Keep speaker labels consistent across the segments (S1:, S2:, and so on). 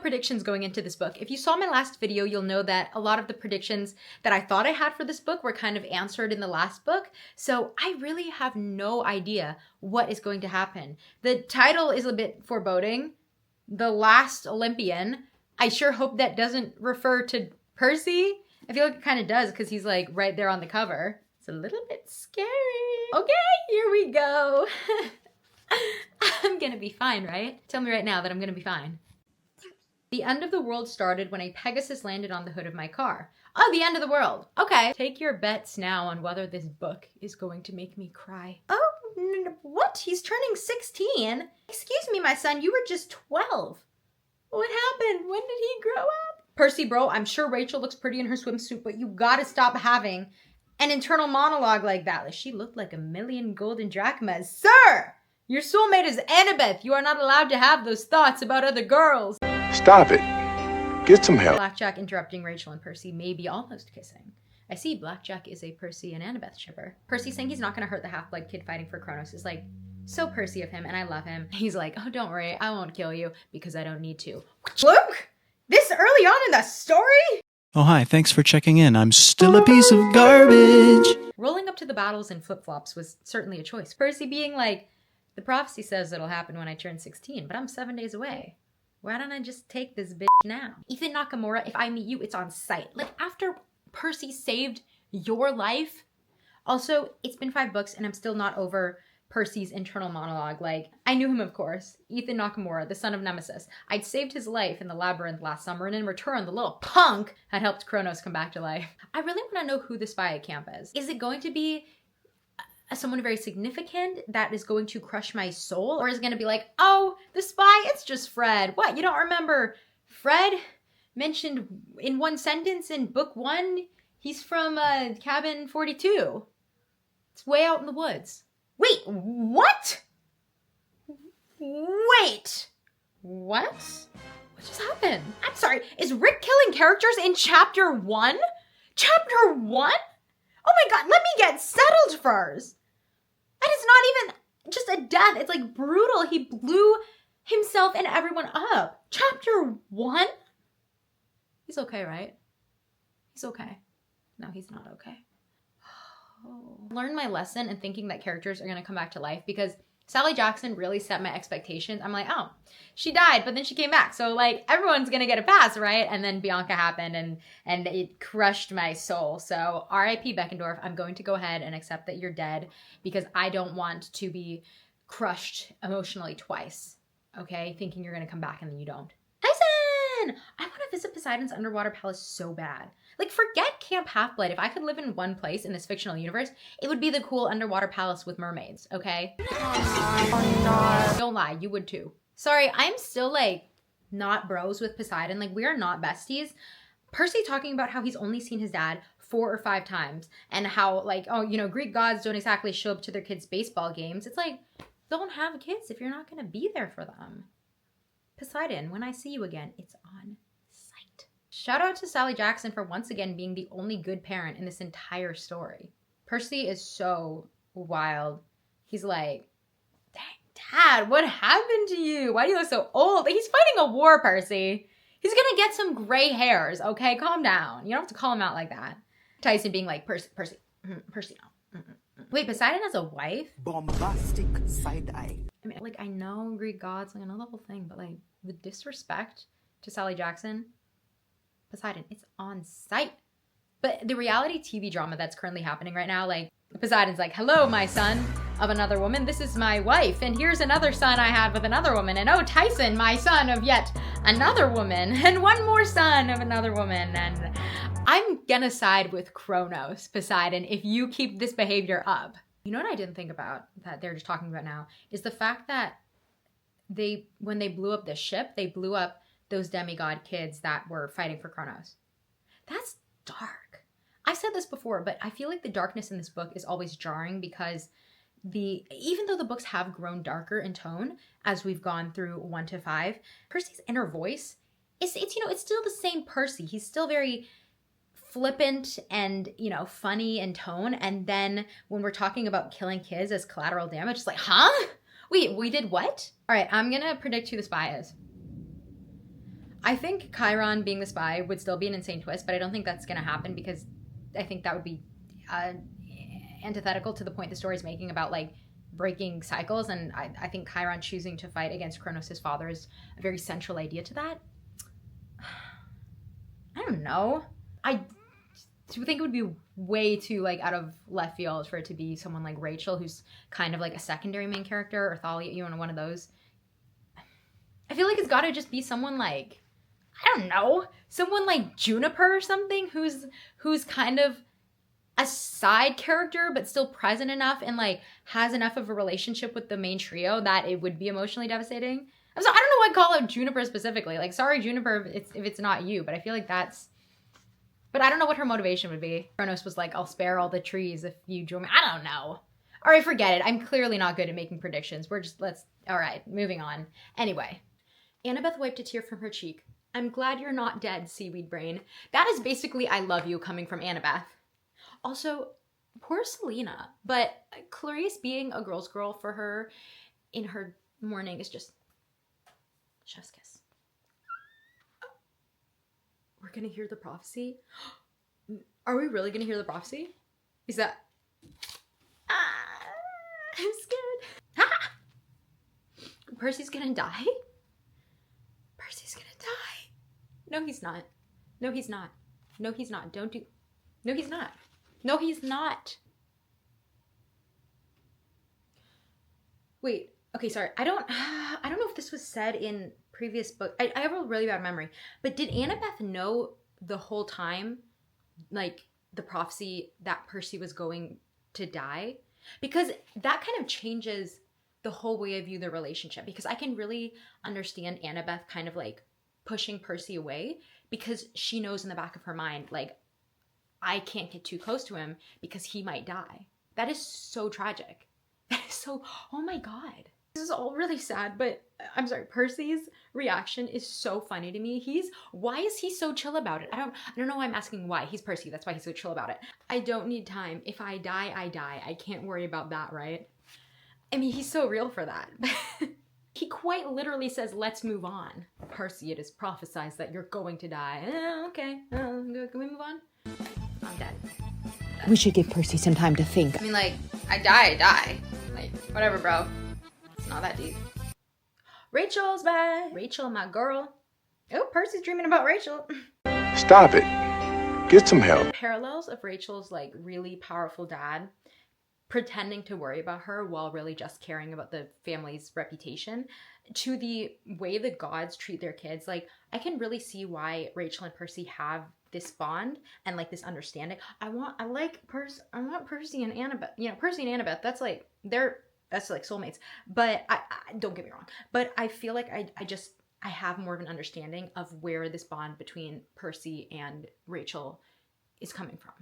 S1: predictions going into this book. If you saw my last video, you'll know that a lot of the predictions that I thought I had for this book were kind of answered in the last book. So I really have no idea what is going to happen. The title is a bit foreboding. The Last Olympian. I sure hope that doesn't refer to Percy. I feel like it kind of does because he's like right there on the cover. It's a little bit scary. Okay, here we go. I'm gonna be fine, right? Tell me right now that I'm gonna be fine. The end of the world started when a Pegasus landed on the hood of my car. Oh, the end of the world. Okay. Take your bets now on whether this book is going to make me cry. Oh, what? He's turning 16? Excuse me, my son, you were just 12. What happened? When did he grow up? Percy, bro, I'm sure Rachel looks pretty in her swimsuit, but you gotta stop having an internal monologue like that. Like, she looked like 1,000,000 golden drachmas. Sir! Your soulmate is Annabeth. You are not allowed to have those thoughts about other girls.
S2: Stop it. Get some help.
S1: Blackjack interrupting Rachel and Percy may be almost kissing. I see Blackjack is a Percy and Annabeth shipper. Percy saying he's not going to hurt the half-blood kid fighting for Kronos is like so Percy of him, and I love him. He's like, oh, don't worry, I won't kill you because I don't need to. Luke? This early on in the story?
S3: Oh, hi, thanks for checking in. I'm still a piece of garbage.
S1: Rolling up to the battles in flip-flops was certainly a choice. Percy being like, the prophecy says it'll happen when I turn 16, but I'm 7 days away. Why don't I just take this bitch now? Ethan Nakamura, if I meet you, it's on sight. Like, after Percy saved your life. Also, it's been 5 books and I'm still not over Percy's internal monologue. Like, I knew him, of course. Ethan Nakamura, the son of Nemesis. I'd saved his life in the labyrinth last summer, and in return, the little punk had helped Kronos come back to life. I really want to know who the spy at camp is. Is it going to be someone very significant that is going to crush my soul? Or is it going to be like, oh, the spy, it's just Fred. What, you don't remember Fred? Mentioned in one sentence in book 1? He's from cabin 42. It's way out in the woods. Wait, what? Wait. What? What just happened? I'm sorry, is Rick killing characters in chapter 1? Chapter 1? Oh my god, let me get settled first. That is not even just a death. It's like brutal. He blew himself and everyone up. Chapter 1? He's okay, right? He's okay. No, he's not okay. Oh. Learned my lesson in thinking that characters are going to come back to life because Sally Jackson really set my expectations. I'm like, oh, she died, but then she came back. So like everyone's going to get a pass, right? And then Bianca happened and it crushed my soul. So R.I.P. Beckendorf, I'm going to go ahead and accept that you're dead because I don't want to be crushed emotionally twice. Okay? Thinking you're going to come back and then you don't. Tyson! I want to visit Poseidon's underwater palace so bad. Like, forget Camp Half-Blood. If I could live in one place in this fictional universe, it would be the cool underwater palace with mermaids, okay? Oh, no. Don't lie, you would too. Sorry, I'm still, like, not bros with Poseidon. Like, we are not besties. Percy talking about how he's only seen his dad 4 or 5 times and how, like, oh, you know, Greek gods don't exactly show up to their kids' baseball games. It's like, don't have kids if you're not going to be there for them. Poseidon, when I see you again, it's on sight. Shout out to Sally Jackson for once again being the only good parent in this entire story. Percy is so wild. He's like, Dad, what happened to you? Why do you look so old? He's fighting a war, Percy. He's gonna get some gray hairs, okay? Calm down. You don't have to call him out like that. Tyson being like, Percy, no. Wait, Poseidon has a wife?
S4: Bombastic side eye.
S1: I mean, like, I know Greek gods, like, I know the whole thing, but, like, the disrespect to Sally Jackson, Poseidon, it's on sight. But the reality TV drama that's currently happening right now, like, Poseidon's like, hello, my son of another woman. This is my wife. And here's another son I had with another woman. And oh, Tyson, my son of yet another woman. And one more son of another woman. And I'm gonna side with Kronos, Poseidon, if you keep this behavior up. You know what I didn't think about that they're just talking about now is the fact that when they blew up the ship, they blew up those demigod kids that were fighting for Kronos. That's dark. I've said this before, but I feel like the darkness in this book is always jarring because even though the books have grown darker in tone as we've gone through 1 to 5, Percy's inner voice it's still the same Percy. He's still very flippant and, funny in tone. And then when we're talking about killing kids as collateral damage, it's like, huh? Wait, we did what? All right, I'm gonna predict who the spy is. I think Chiron being the spy would still be an insane twist, but I don't think that's going to happen because I think that would be antithetical to the point the story's making about like breaking cycles. And I think Chiron choosing to fight against Kronos' father is a very central idea to that. I don't know. I think it would be way too like out of left field for it to be someone like Rachel, who's kind of like a secondary main character, or Thalia, you know, one of those. I feel like it's got to just be someone like, I don't know, someone like Juniper or something, who's kind of a side character but still present enough and like has enough of a relationship with the main trio that it would be emotionally devastating. So I don't know why I call out Juniper specifically. Like, sorry, Juniper, if it's not you, but I feel like that's. But I don't know what her motivation would be. Kronos was like, I'll spare all the trees if you join me. I don't know. All right, forget it. I'm clearly not good at making predictions. All right, moving on. Anyway, Annabeth wiped a tear from her cheek. I'm glad you're not dead, seaweed brain. That is basically I love you coming from Annabeth. Also, poor Selena. But Clarice being a girl's girl for her in her mourning is just chef's kiss. We're gonna hear the prophecy? Are we really gonna hear the prophecy? Is that... I'm scared. Percy's gonna die? Percy's gonna die. No, he's not. No, he's not. No, he's not. Don't do... No, he's not. No, he's not. Wait. Okay, sorry. I don't know if this was said in previous book. I have a really bad memory. But did Annabeth know the whole time, like, the prophecy that Percy was going to die? Because that kind of changes the whole way I view the relationship. Because I can really understand Annabeth kind of, like, pushing Percy away. Because she knows in the back of her mind, like, I can't get too close to him because he might die. That is so tragic. That is so... Oh my god. This is all really sad, but I'm sorry, Percy's reaction is so funny to me. Why is he so chill about it? I don't know why I'm asking why. He's Percy, that's why he's so chill about it. I don't need time. If I die, I die. I can't worry about that, right? I mean, he's so real for that. He quite literally says, let's move on. Percy, it is prophesied that you're going to die. Okay, can we move on? I'm dead.
S4: We should give Percy some time to think.
S1: I mean, like, I die. Like, whatever, bro. It's not that deep. Rachel's back. Rachel, my girl. Oh, Percy's dreaming about Rachel.
S2: Stop it. Get some help.
S1: Parallels of Rachel's, like, really powerful dad pretending to worry about her while really just caring about the family's reputation to the way the gods treat their kids. Like, I can really see why Rachel and Percy have this bond and like this understanding. I want Percy and Annabeth. You know, Percy and Annabeth, that's like soulmates. But I don't get me wrong. But I feel like I have more of an understanding of where this bond between Percy and Rachel is coming from.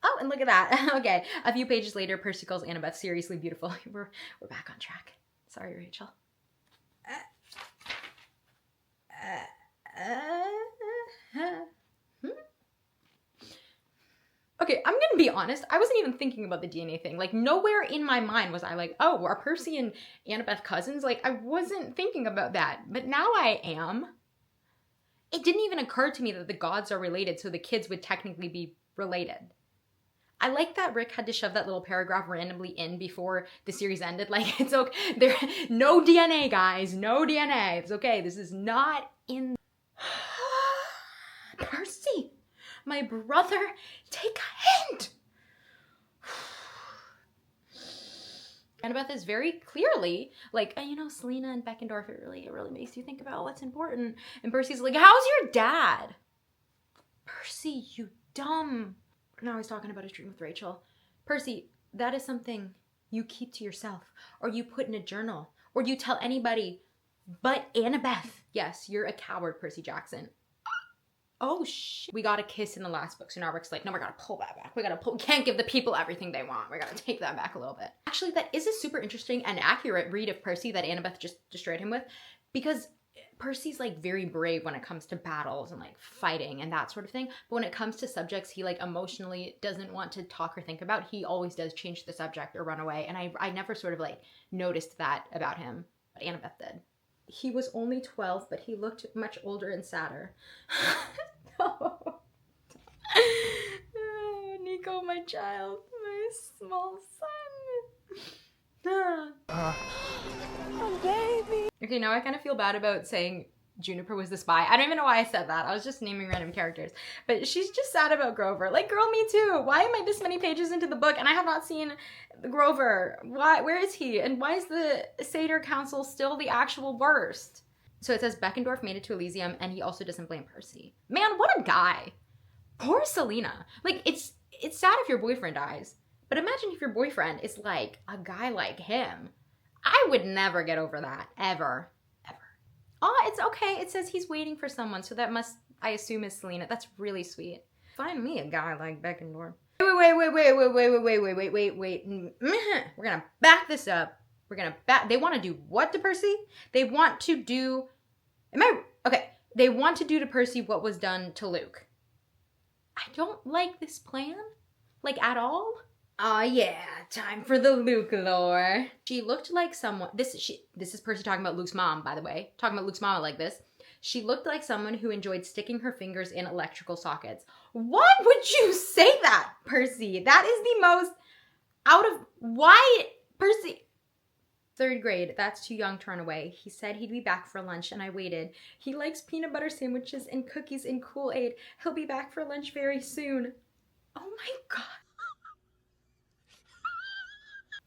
S1: Oh, and look at that. Okay, a few pages later, Percy calls Annabeth seriously beautiful. We're back on track. Sorry, Rachel. Okay, I'm gonna be honest. I wasn't even thinking about the DNA thing. Like, nowhere in my mind was I like, oh, are Percy and Annabeth cousins? Like, I wasn't thinking about that. But now I am. It didn't even occur to me that the gods are related, so the kids would technically be related. I like that Rick had to shove that little paragraph randomly in before the series ended. Like, it's okay. There, no DNA, guys. No DNA. It's okay. This is not in... Percy, my brother, take a hint. Annabeth is very clearly like, you know, Selena and Beckendorf, it really makes you think about what's important. And Percy's like, how's your dad? Percy, you dumb... Now he's talking about his dream with Rachel. Percy, that is something you keep to yourself, or you put in a journal, or you tell anybody but Annabeth. Yes, you're a coward, Percy Jackson. Oh shit. We got a kiss in the last book, so now Rick's like, no, we gotta pull that back. We can't give the people everything they want. We gotta take that back a little bit. Actually, that is a super interesting and accurate read of Percy that Annabeth just destroyed him with, because Percy's like very brave when it comes to battles and like fighting and that sort of thing. But when it comes to subjects he like emotionally doesn't want to talk or think about, he always does change the subject or run away. And I never sort of like noticed that about him, but Annabeth did. He was only 12, but he looked much older and sadder. Oh, Nico, my child, my small son. Oh, baby. Okay, now I kind of feel bad about saying Juniper was the spy. I don't even know why I said that. I was just naming random characters. But she's just sad about Grover. Like, girl, me too. Why am I this many pages into the book and I have not seen Grover? Why? Where is he? And why is the Seder Council still the actual worst? So it says Beckendorf made it to Elysium and he also doesn't blame Percy. Man, what a guy. Poor Selena. Like, it's sad if your boyfriend dies. But imagine if your boyfriend is like a guy like him. I would never get over that. Ever. Oh, it's okay. It says he's waiting for someone, so that must, I assume, is Selena. That's really sweet. Find me a guy like Beckendorf. Wait. We're gonna back this up. They want to do what to Percy? They want to do, they want to do to Percy what was done to Luke. I don't like this plan, like, at all. Oh yeah, time for the Luke lore. She looked like someone, this is Percy talking about Luke's mom, by the way. Talking about Luke's mama like this. She looked like someone who enjoyed sticking her fingers in electrical sockets. What would you say that, Percy? That is the most why, Percy? 3rd grade, that's too young to run away. He said he'd be back for lunch and I waited. He likes peanut butter sandwiches and cookies and Kool-Aid. He'll be back for lunch very soon. Oh my God.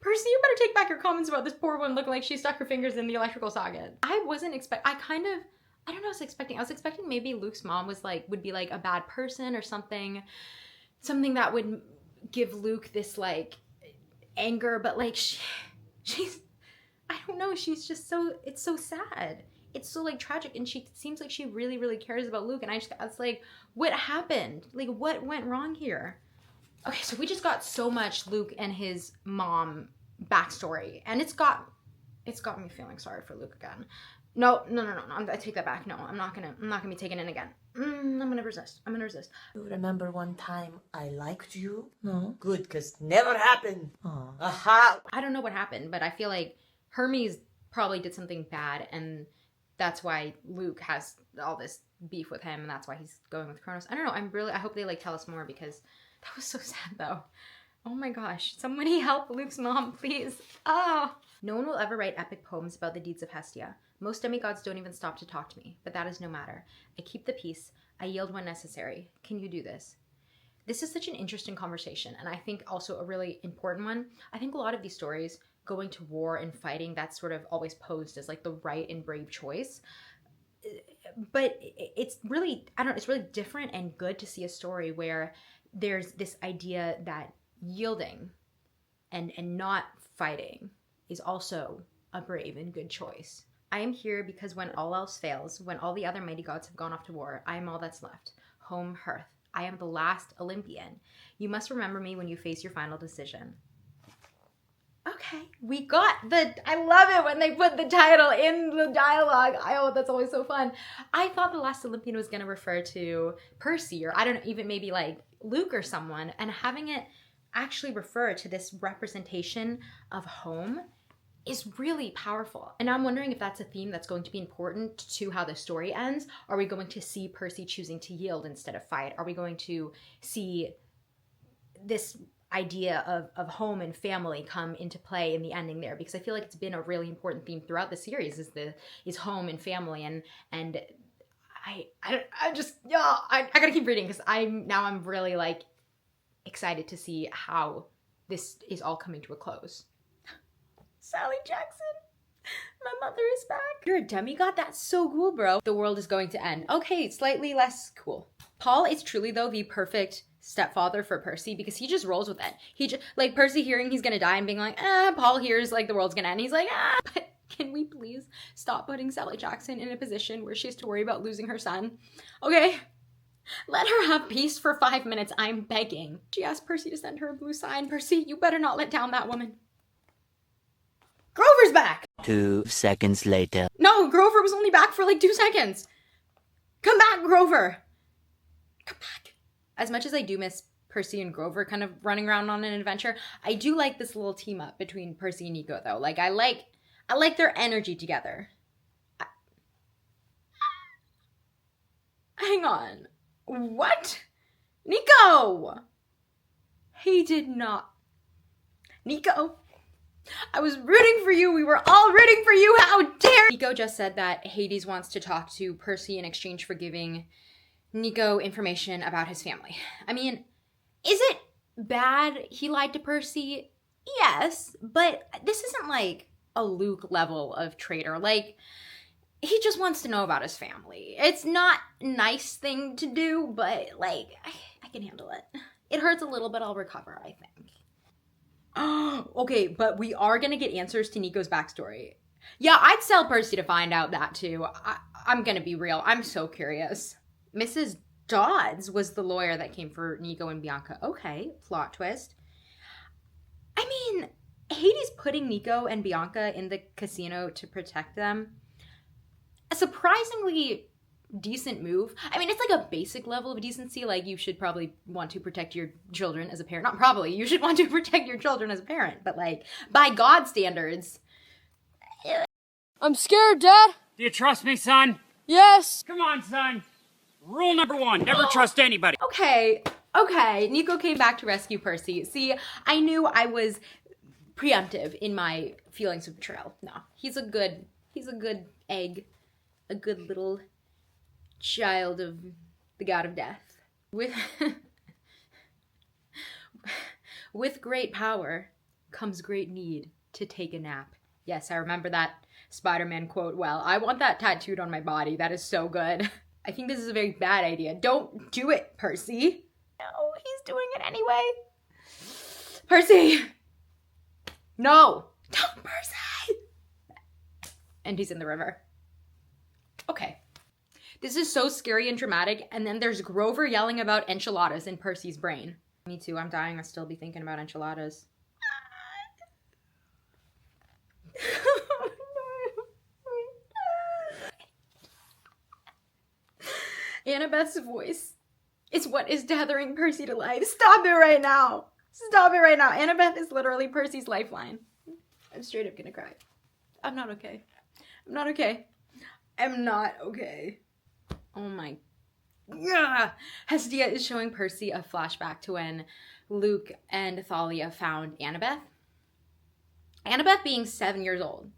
S1: Percy, you better take back your comments about this poor one looking like she stuck her fingers in the electrical socket. I was expecting maybe Luke's mom would be like a bad person or something that would give Luke this like anger, but like she's, I don't know, she's just it's so sad. It's so like tragic and she seems like she really, really cares about Luke and I was like, what happened? Like, what went wrong here? Okay, so we just got so much Luke and his mom backstory, and it's got me feeling sorry for Luke again. No, I take that back. No, I'm not gonna be taken in again. I'm gonna resist.
S5: You remember one time I liked you? No. Good, cause never happened. Oh. Aha.
S1: I don't know what happened, but I feel like Hermes probably did something bad, and that's why Luke has all this beef with him, and that's why he's going with Kronos. I don't know. I hope they like tell us more because that was so sad though. Oh my gosh. Somebody help Luke's mom, please. Oh. No one will ever write epic poems about the deeds of Hestia. Most demigods don't even stop to talk to me, but that is no matter. I keep the peace. I yield when necessary. Can you do this? This is such an interesting conversation, and I think also a really important one. I think a lot of these stories going to war and fighting, that's sort of always posed as like the right and brave choice. But it's really, it's really different and good to see a story where there's this idea that yielding and not fighting is also a brave and good choice. I am here because when all else fails, when all the other mighty gods have gone off to war, I am all that's left. Home, hearth. I am the last Olympian. You must remember me when you face your final decision. Okay, we got I love it when they put the title in the dialogue. That's always so fun. I thought the last Olympian was gonna refer to Percy, or I don't know, even maybe like Luke or someone, and having it actually refer to this representation of home is really powerful. And I'm wondering if that's a theme that's going to be important to how the story ends. Are we going to see Percy choosing to yield instead of fight? Are we going to see this idea of home and family come into play in the ending there? Because I feel like it's been a really important theme throughout the series is home and family, and I gotta keep reading because I'm really like excited to see how this is all coming to a close. Sally Jackson, my mother is back. You're a demigod? That's so cool, bro. The world is going to end. Okay, slightly less cool. Paul is truly, though, the perfect stepfather for Percy because he just rolls with it. He just, like, Percy hearing he's gonna die and being like, Paul hears, like, the world's gonna end. He's like, But can we please stop putting Sally Jackson in a position where she has to worry about losing her son? Okay? Let her have peace for 5 minutes, I'm begging. She asked Percy to send her a blue sign. Percy, you better not let down that woman. Grover's back!
S6: 2 seconds later.
S1: No, Grover was only back for like 2 seconds. Come back, Grover! Come back. As much as I do miss Percy and Grover kind of running around on an adventure, I do like this little team up between Percy and NICO though. Like I like their energy together. Hang on. What? NICO! He did not. NICO, I was rooting for you. We were all rooting for you. How dare NICO just said that Hades wants to talk to Percy in exchange for giving NICO information about his family. I mean, is it bad he lied to Percy? Yes, but this isn't like a Luke level of traitor. Like, he just wants to know about his family. It's not a nice thing to do, but like, I can handle it. It hurts a little, but I'll recover, I think. Okay, but we are gonna get answers to Nico's backstory. Yeah, I'd sell Percy to find out that too. I'm gonna be real. I'm so curious. Mrs. Dodds was the lawyer that came for Nico and Bianca. Okay, plot twist. I mean, Hades putting Nico and Bianca in the casino to protect them. A surprisingly decent move. I mean, it's like a basic level of decency. Like, you should probably want to protect your children as a parent. Not probably. You should want to protect your children as a parent. But like, by God standards.
S7: I'm scared, Dad.
S8: Do you trust me, son?
S7: Yes.
S8: Come on, son. Rule number 1, never trust anybody.
S1: Okay. Nico came back to rescue Percy. See, I knew I was preemptive in my feelings of betrayal. No, he's a good egg. A good little child of the god of death. With great power comes great need to take a nap. Yes, I remember that Spider-Man quote well. I want that tattooed on my body. That is so good. I think this is a very bad idea. Don't do it, Percy. No, he's doing it anyway. Percy! No! Don't, Percy! And he's in the river. Okay. This is so scary and dramatic, and then there's Grover yelling about enchiladas in Percy's brain. Me too, I'm dying to still be thinking about enchiladas. Annabeth's voice is what is tethering Percy to life. Stop it right now. Stop it right now. Annabeth is literally Percy's lifeline. I'm straight up gonna cry. I'm not okay. I'm not okay. I'm not okay. Oh my. Yeah. Hestia is showing Percy a flashback to when Luke and Thalia found Annabeth. Annabeth being 7 years old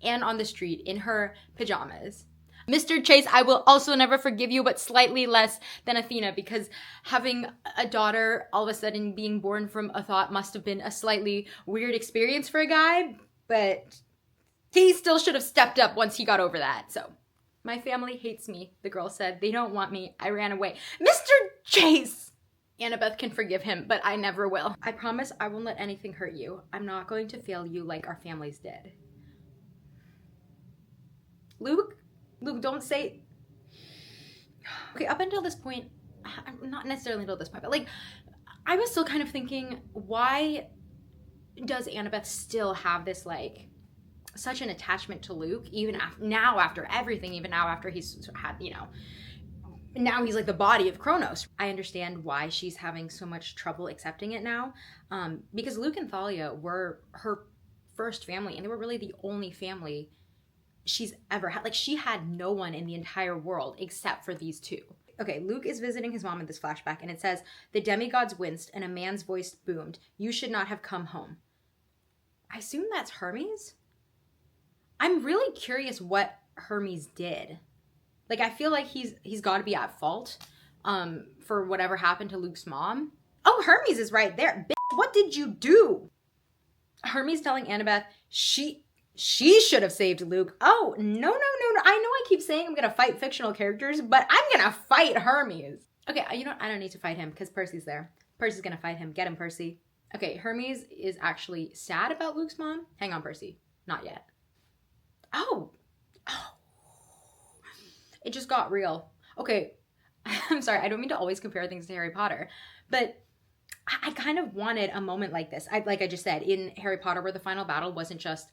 S1: and on the street in her pajamas. Mr. Chase, I will also never forgive you, but slightly less than Athena, because having a daughter all of a sudden being born from a thought must have been a slightly weird experience for a guy, but he still should have stepped up once he got over that, so. My family hates me, the girl said. They don't want me. I ran away. Mr. Chase! Annabeth can forgive him, but I never will. I promise I won't let anything hurt you. I'm not going to fail you like our families did. Luke, don't say... Okay, up until this point, not necessarily until this point, but like, I was still kind of thinking, why does Annabeth still have this, like, such an attachment to Luke, even now after everything, even now after he's had, you know, now he's like the body of Kronos. I understand why she's having so much trouble accepting it now, because Luke and Thalia were her first family, and they were really the only family she's ever had. Like, she had no one in the entire world except for these two. Okay, Luke is visiting his mom in this flashback, and it says, "The demigods winced, and a man's voice boomed. You should not have come home." I assume that's Hermes? I'm really curious what Hermes did. Like, I feel like he's got to be at fault for whatever happened to Luke's mom. Oh, Hermes is right there. Bitch, what did you do? Hermes telling Annabeth she should have saved Luke. Oh, no. I know I keep saying I'm going to fight fictional characters, but I'm going to fight Hermes. Okay, you know what? I don't need to fight him because Percy's there. Percy's going to fight him. Get him, Percy. Okay, Hermes is actually sad about Luke's mom. Hang on, Percy. Not yet. Oh. It just got real. Okay, I'm sorry. I don't mean to always compare things to Harry Potter, but I kind of wanted a moment like this. Like I just said, in Harry Potter, where the final battle wasn't just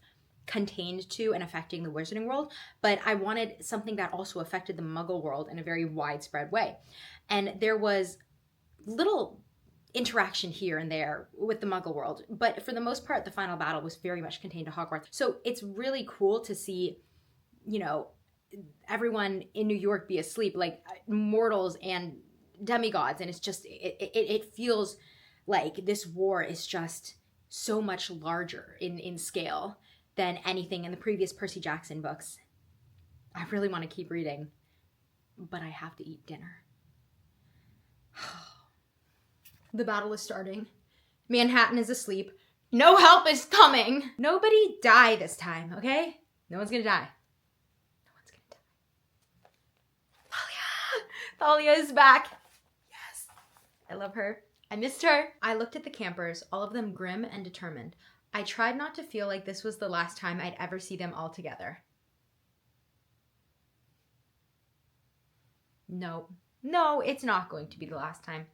S1: contained to and affecting the wizarding world, but I wanted something that also affected the Muggle world in a very widespread way. And there was little interaction here and there with the Muggle world, but for the most part, the final battle was very much contained to Hogwarts. So it's really cool to see, you know, everyone in New York be asleep, like mortals and demigods. And it's just, it feels like this war is just so much larger in scale than anything in the previous Percy Jackson books. I really want to keep reading, but I have to eat dinner. The battle is starting. Manhattan is asleep. No help is coming. Nobody die this time, okay? No one's gonna die. No one's gonna die. Thalia is back. Yes. I love her. I missed her. I looked at the campers, all of them grim and determined. I tried not to feel like this was the last time I'd ever see them all together. No, it's not going to be the last time.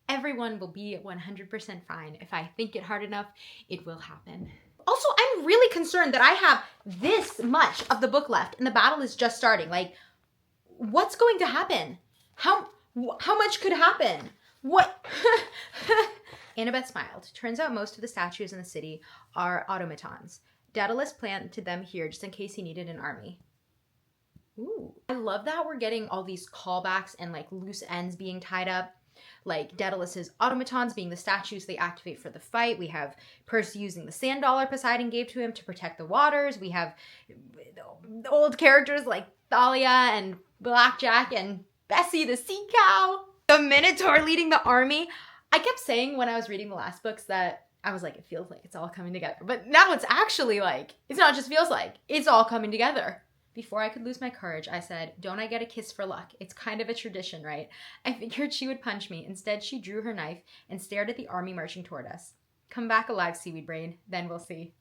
S1: Everyone will be 100% fine. If I think it hard enough, it will happen. Also, I'm really concerned that I have this much of the book left and the battle is just starting. Like, what's going to happen? How much could happen? What? Annabeth smiled. Turns out most of the statues in the city are automatons. Daedalus planted them here just in case he needed an army. Ooh. I love that we're getting all these callbacks and like loose ends being tied up. Like Daedalus's automatons being the statues they activate for the fight. We have Percy using the sand dollar Poseidon gave to him to protect the waters. We have the old characters like Thalia and Blackjack and Bessie the sea cow. The Minotaur leading the army. I kept saying when I was reading the last books that I was like, it feels like it's all coming together. But now it's actually like, it's not just feels like, it's all coming together. Before I could lose my courage, I said, don't I get a kiss for luck? It's kind of a tradition, right? I figured she would punch me. Instead, she drew her knife and stared at the army marching toward us. Come back alive, seaweed brain. Then we'll see.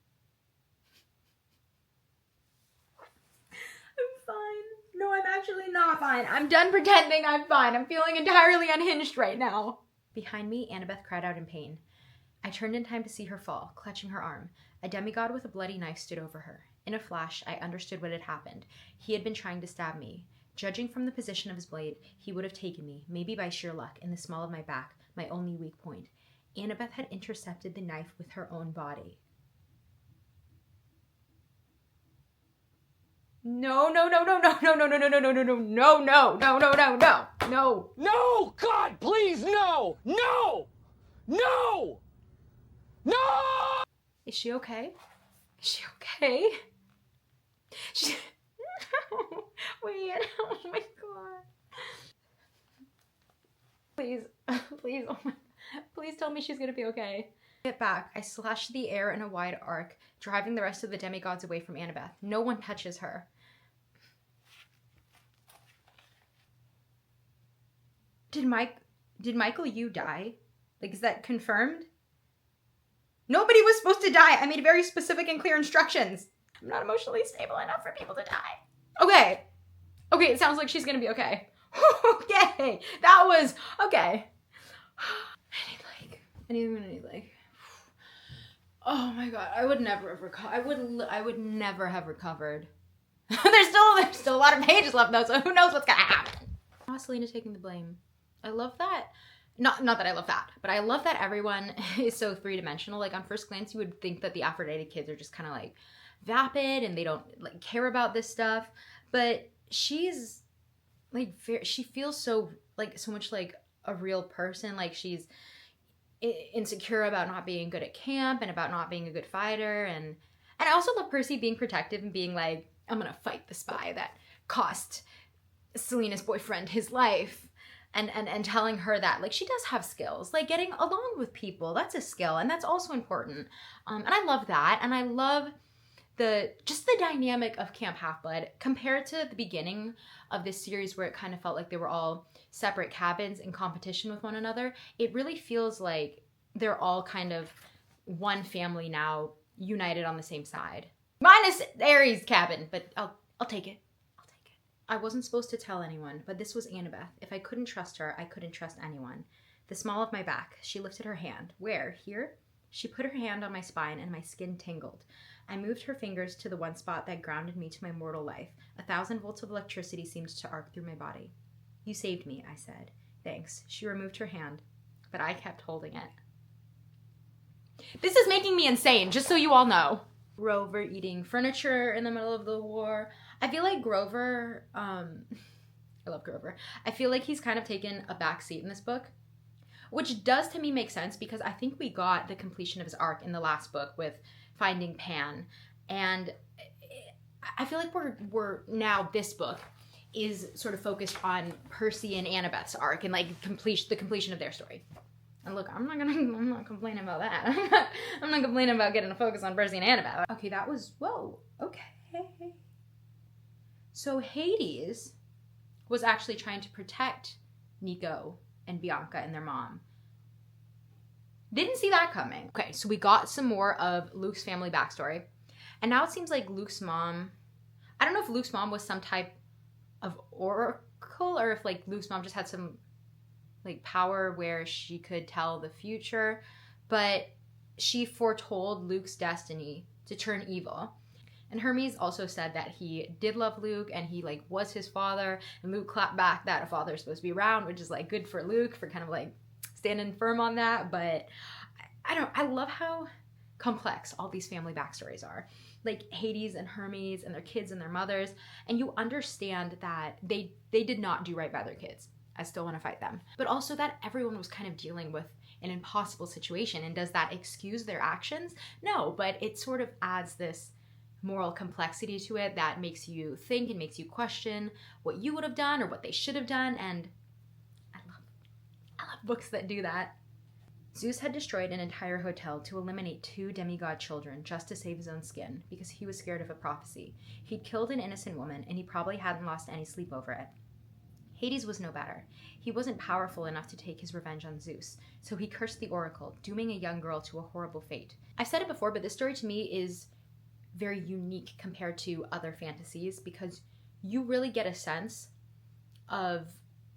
S1: I'm fine. No, I'm actually not fine. I'm done pretending I'm fine. I'm feeling entirely unhinged right now. Behind me, Annabeth cried out in pain. I turned in time to see her fall, clutching her arm. A demigod with a bloody knife stood over her. In a flash, I understood what had happened. He had been trying to stab me. Judging from the position of his blade, he would have taken me, maybe by sheer luck, in the small of my back, my only weak point. Annabeth had intercepted the knife with her own body. No.
S9: No! God, please, no! No! No! No!
S1: Is she okay? Is she okay? Wait, oh my god. Please, oh my, please tell me she's gonna be okay. Get back. I slashed the air in a wide arc, driving the rest of the demigods away from Annabeth. No one touches her. Did Michael Yu die? Like, is that confirmed? Nobody was supposed to die. I made very specific and clear instructions. I'm not emotionally stable enough for people to die. Okay, it sounds like she's gonna be okay. Okay, that was, okay. I need like, oh my god, I would never have recovered. I would never have recovered. There's still a lot of pages left though, so who knows what's gonna happen. Selena taking the blame. I love that. Not that I love that, but I love that everyone is so three-dimensional. Like on first glance, you would think that the Aphrodite kids are just kind of like vapid and they don't like care about this stuff. But she's like, she feels so much like a real person. Like she's insecure about not being good at camp and about not being a good fighter. And I also love Percy being protective and being like, I'm gonna fight the spy that cost Selena's boyfriend his life. And telling her that, like, she does have skills. Like, getting along with people, that's a skill, and that's also important. And I love that, and I love the dynamic of Camp Half-Blood compared to the beginning of this series where it kind of felt like they were all separate cabins in competition with one another. It really feels like they're all kind of one family now, united on the same side. Minus Aries' cabin, but I'll take it. I wasn't supposed to tell anyone, but this was Annabeth. If I couldn't trust her, I couldn't trust anyone. The small of my back. She lifted her hand. Where? Here? She put her hand on my spine and my skin tingled. I moved her fingers to the one spot that grounded me to my mortal life. 1,000 volts of electricity seemed to arc through my body. You saved me, I said. Thanks. She removed her hand, but I kept holding it. This is making me insane, just so you all know. Rover eating furniture in the middle of the war. I feel like Grover, I love Grover. I feel like he's kind of taken a back seat in this book, which does to me make sense because I think we got the completion of his arc in the last book with finding Pan. And I feel like we're now, this book is sort of focused on Percy and Annabeth's arc and like the completion of their story. And look, I'm not complaining about that. I'm not complaining about getting a focus on Percy and Annabeth. Okay, that was, whoa, okay. So Hades was actually trying to protect Nico and Bianca and their mom. Didn't see that coming. Okay, so we got some more of Luke's family backstory. And now it seems like Luke's mom, I don't know if Luke's mom was some type of oracle or if like Luke's mom just had some like power where she could tell the future, but she foretold Luke's destiny to turn evil. And Hermes also said that he did love Luke and he like was his father, and Luke clapped back that a father is supposed to be around, which is like good for Luke for kind of like standing firm on that. But I love how complex all these family backstories are. Like Hades and Hermes and their kids and their mothers, and you understand that they did not do right by their kids. I still want to fight them. But also that everyone was kind of dealing with an impossible situation, and does that excuse their actions? No, but it sort of adds this moral complexity to it that makes you think and makes you question what you would have done or what they should have done, and I love books that do that. Zeus had destroyed an entire hotel to eliminate 2 demigod children just to save his own skin because he was scared of a prophecy. He'd killed an innocent woman and he probably hadn't lost any sleep over it. Hades was no better. He wasn't powerful enough to take his revenge on Zeus, so he cursed the oracle, dooming a young girl to a horrible fate. I've said it before, but this story to me is very unique compared to other fantasies because you really get a sense of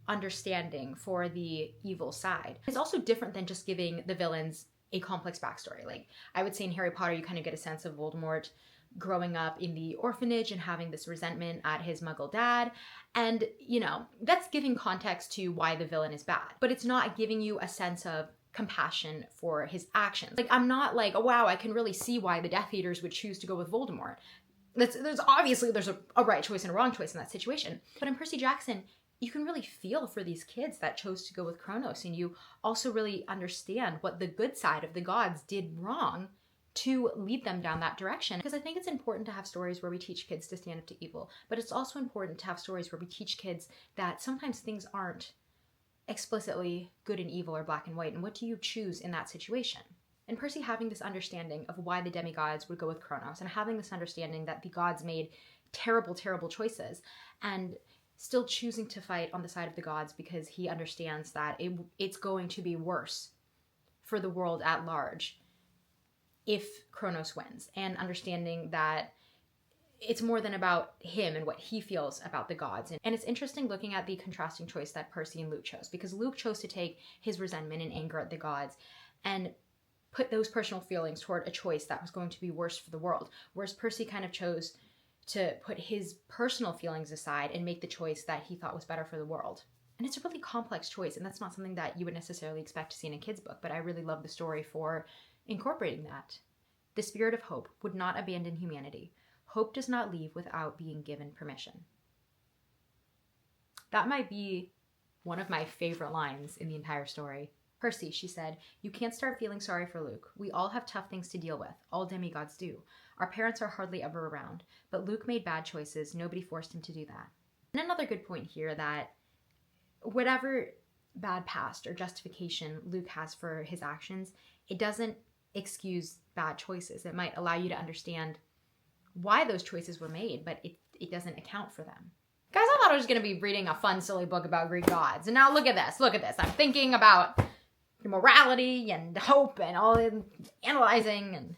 S1: understanding for the evil side. It's also different than just giving the villains a complex backstory. Like I would say in Harry Potter, you kind of get a sense of Voldemort growing up in the orphanage and having this resentment at his muggle dad. And, you know, that's giving context to why the villain is bad. But it's not giving you a sense of compassion for his actions. Like, I'm not like, oh wow, I can really see why the Death Eaters would choose to go with Voldemort. There's obviously a right choice and a wrong choice in that situation. But in Percy Jackson, you can really feel for these kids that chose to go with Kronos, and you also really understand what the good side of the gods did wrong to lead them down that direction. Because I think it's important to have stories where we teach kids to stand up to evil, but it's also important to have stories where we teach kids that sometimes things aren't explicitly good and evil or black and white, and what do you choose in that situation? And Percy having this understanding of why the demigods would go with Kronos, and having this understanding that the gods made terrible, terrible choices, and still choosing to fight on the side of the gods because he understands that it's going to be worse for the world at large if Kronos wins, and understanding that it's more than about him and what he feels about the gods. And it's interesting looking at the contrasting choice that Percy and Luke chose, because Luke chose to take his resentment and anger at the gods and put those personal feelings toward a choice that was going to be worse for the world, whereas Percy kind of chose to put his personal feelings aside and make the choice that he thought was better for the world. And it's a really complex choice, and that's not something that you would necessarily expect to see in a kid's book, but I really love the story for incorporating that. The spirit of hope would not abandon humanity. Hope does not leave without being given permission. That might be one of my favorite lines in the entire story. Percy, she said, you can't start feeling sorry for Luke. We all have tough things to deal with. All demigods do. Our parents are hardly ever around. But Luke made bad choices. Nobody forced him to do that. And another good point here that whatever bad past or justification Luke has for his actions, it doesn't excuse bad choices. It might allow you to understand why those choices were made, but it doesn't account for them. Guys, I thought I was going to be reading a fun, silly book about Greek gods. And now look at this. Look at this. I'm thinking about morality and hope and all the analyzing and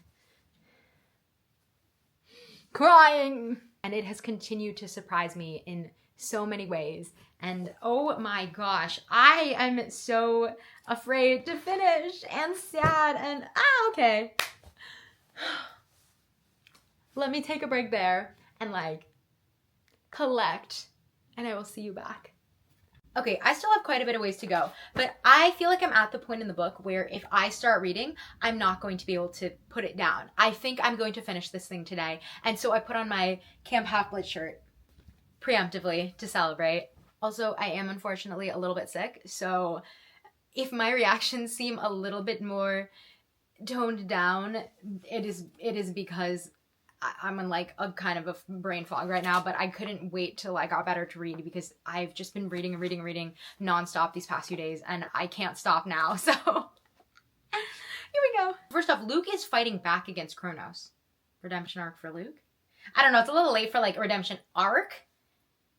S1: crying. And it has continued to surprise me in so many ways. And oh my gosh, I am so afraid to finish and sad and okay. Let me take a break there and collect, and I will see you back. Okay, I still have quite a bit of ways to go, but I feel like I'm at the point in the book where if I start reading, I'm not going to be able to put it down. I think I'm going to finish this thing today, and so I put on my Camp Half-Blood shirt preemptively to celebrate. Also, I am unfortunately a little bit sick, so if my reactions seem a little bit more toned down, it is because I'm in like a kind of a brain fog right now, but I couldn't wait till I got better to read because I've just been reading nonstop these past few days and I can't stop now, so here we go. First off, Luke is fighting back against Kronos. Redemption arc for Luke. I don't know, it's a little late for like redemption arc,